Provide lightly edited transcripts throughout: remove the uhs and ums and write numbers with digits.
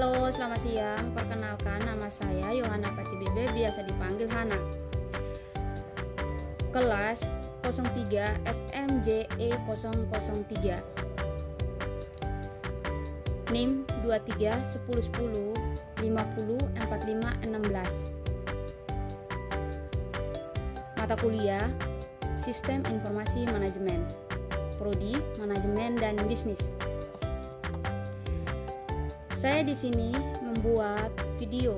Halo, selamat siang. Perkenalkan, nama saya Yohana Patibebe, biasa dipanggil Hana. Kelas 03 SMJE 003. NIM 23 10 10 50 45 16. Mata kuliah Sistem Informasi Manajemen, Prodi Manajemen dan Bisnis. Saya di sini membuat video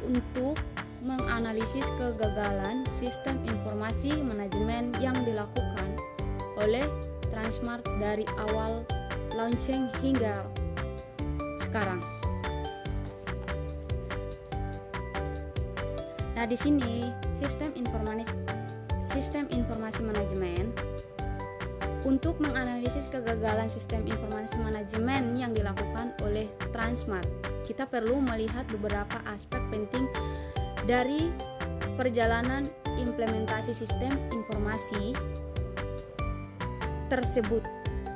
untuk menganalisis kegagalan sistem informasi manajemen yang dilakukan oleh Transmart dari awal launching hingga sekarang. Nah, di sini sistem informasi manajemen untuk menganalisis kegagalan sistem informasi manajemen yang dilakukan oleh Transmart, kita perlu melihat beberapa aspek penting dari perjalanan implementasi sistem informasi tersebut.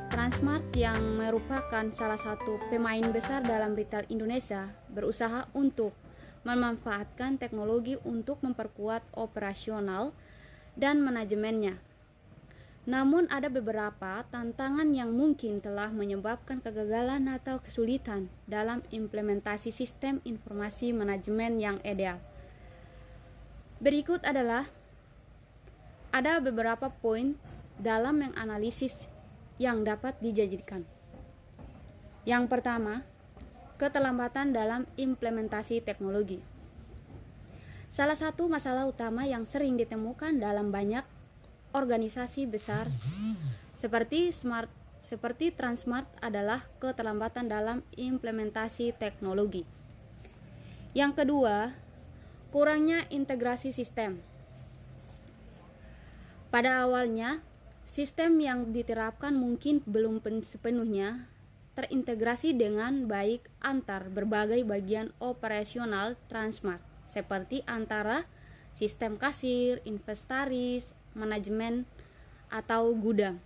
Transmart yang merupakan salah satu pemain besar dalam retail Indonesia berusaha untuk memanfaatkan teknologi untuk memperkuat operasional dan manajemennya. Namun ada beberapa tantangan yang mungkin telah menyebabkan kegagalan atau kesulitan dalam implementasi sistem informasi manajemen yang ideal. Berikut adalah ada beberapa poin dalam menganalisis yang dapat dijadikan. Yang pertama, keterlambatan dalam implementasi teknologi. Salah satu masalah utama yang sering ditemukan dalam banyak organisasi besar seperti Transmart adalah keterlambatan dalam implementasi teknologi. Yang kedua, kurangnya integrasi sistem. Pada awalnya, sistem yang diterapkan mungkin belum sepenuhnya terintegrasi dengan baik antar berbagai bagian operasional Transmart, seperti antara sistem kasir, inventaris, manajemen, atau gudang.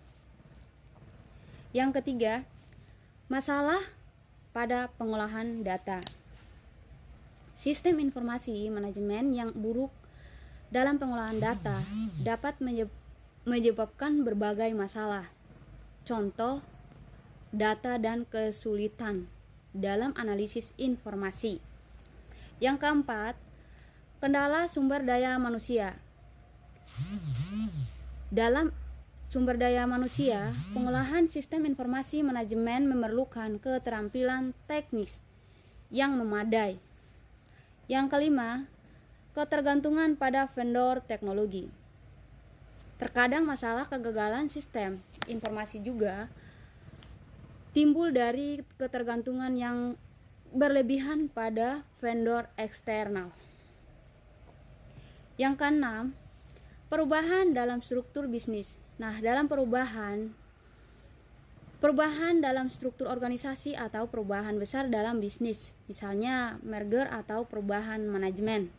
Yang ketiga, masalah pada pengolahan data. Sistem informasi manajemen yang buruk dalam pengolahan data dapat menyebabkan berbagai masalah. Contoh, data dan kesulitan dalam analisis informasi. Yang keempat, kendala sumber daya manusia. Dalam sumber daya manusia, pengolahan sistem informasi manajemen memerlukan keterampilan teknis yang memadai. Yang kelima, ketergantungan pada vendor teknologi. Terkadang masalah kegagalan sistem informasi juga timbul dari ketergantungan yang berlebihan pada vendor eksternal. Yang keenam, perubahan dalam struktur bisnis. Nah, dalam perubahan dalam struktur organisasi atau perubahan besar dalam bisnis, misalnya merger atau perubahan manajemen.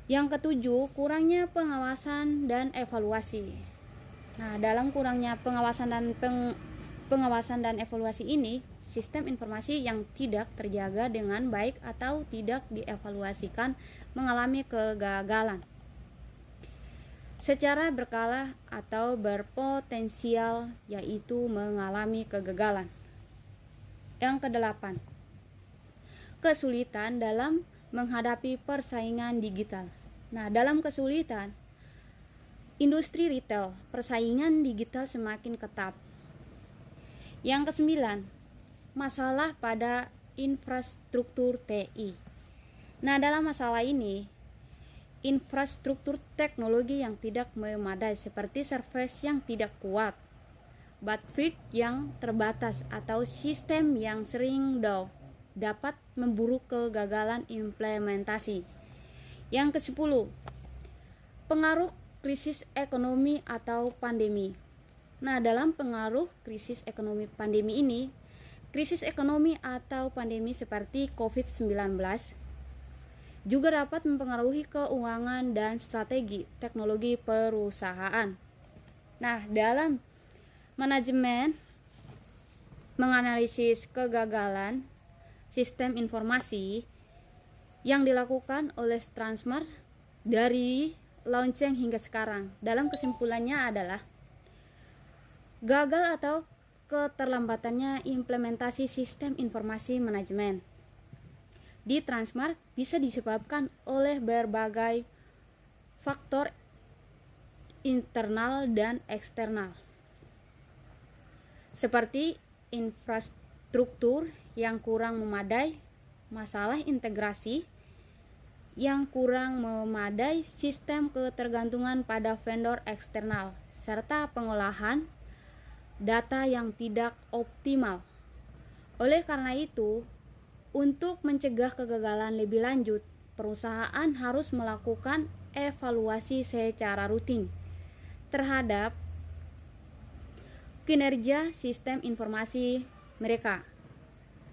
Yang ketujuh, kurangnya pengawasan dan evaluasi. Nah, dalam kurangnya pengawasan dan evaluasi ini, sistem informasi yang tidak terjaga dengan baik atau tidak dievaluasikan mengalami kegagalan secara berkala atau berpotensial, yaitu mengalami kegagalan. Yang kedelapan, kesulitan dalam menghadapi persaingan digital. Nah, dalam kesulitan industri retail, persaingan digital semakin ketat. Yang kesembilan, masalah pada infrastruktur TI. Nah, dalam masalah ini, infrastruktur teknologi yang tidak memadai seperti server yang tidak kuat, bandwidth yang terbatas, atau sistem yang sering down dapat memburuk kegagalan implementasi. Yang ke-10, pengaruh krisis ekonomi atau pandemi. Nah, dalam pengaruh krisis ekonomi pandemi ini, krisis ekonomi atau pandemi seperti COVID-19 juga dapat mempengaruhi keuangan dan strategi teknologi perusahaan. Nah, dalam manajemen menganalisis kegagalan sistem informasi yang dilakukan oleh Transmart dari launching hingga sekarang. Dalam kesimpulannya adalah gagal atau keterlambatannya implementasi sistem informasi manajemen di Transmart bisa disebabkan oleh berbagai faktor internal dan eksternal, seperti infrastruktur yang kurang memadai, masalah integrasi yang kurang memadai, sistem ketergantungan pada vendor eksternal, serta pengolahan data yang tidak optimal. Oleh karena itu, untuk mencegah kegagalan lebih lanjut, perusahaan harus melakukan evaluasi secara rutin terhadap kinerja sistem informasi mereka,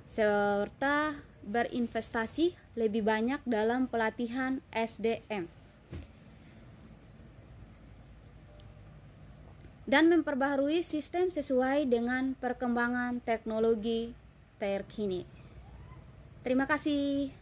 serta berinvestasi lebih banyak dalam pelatihan SDM dan memperbaharui sistem sesuai dengan perkembangan teknologi terkini. Terima kasih.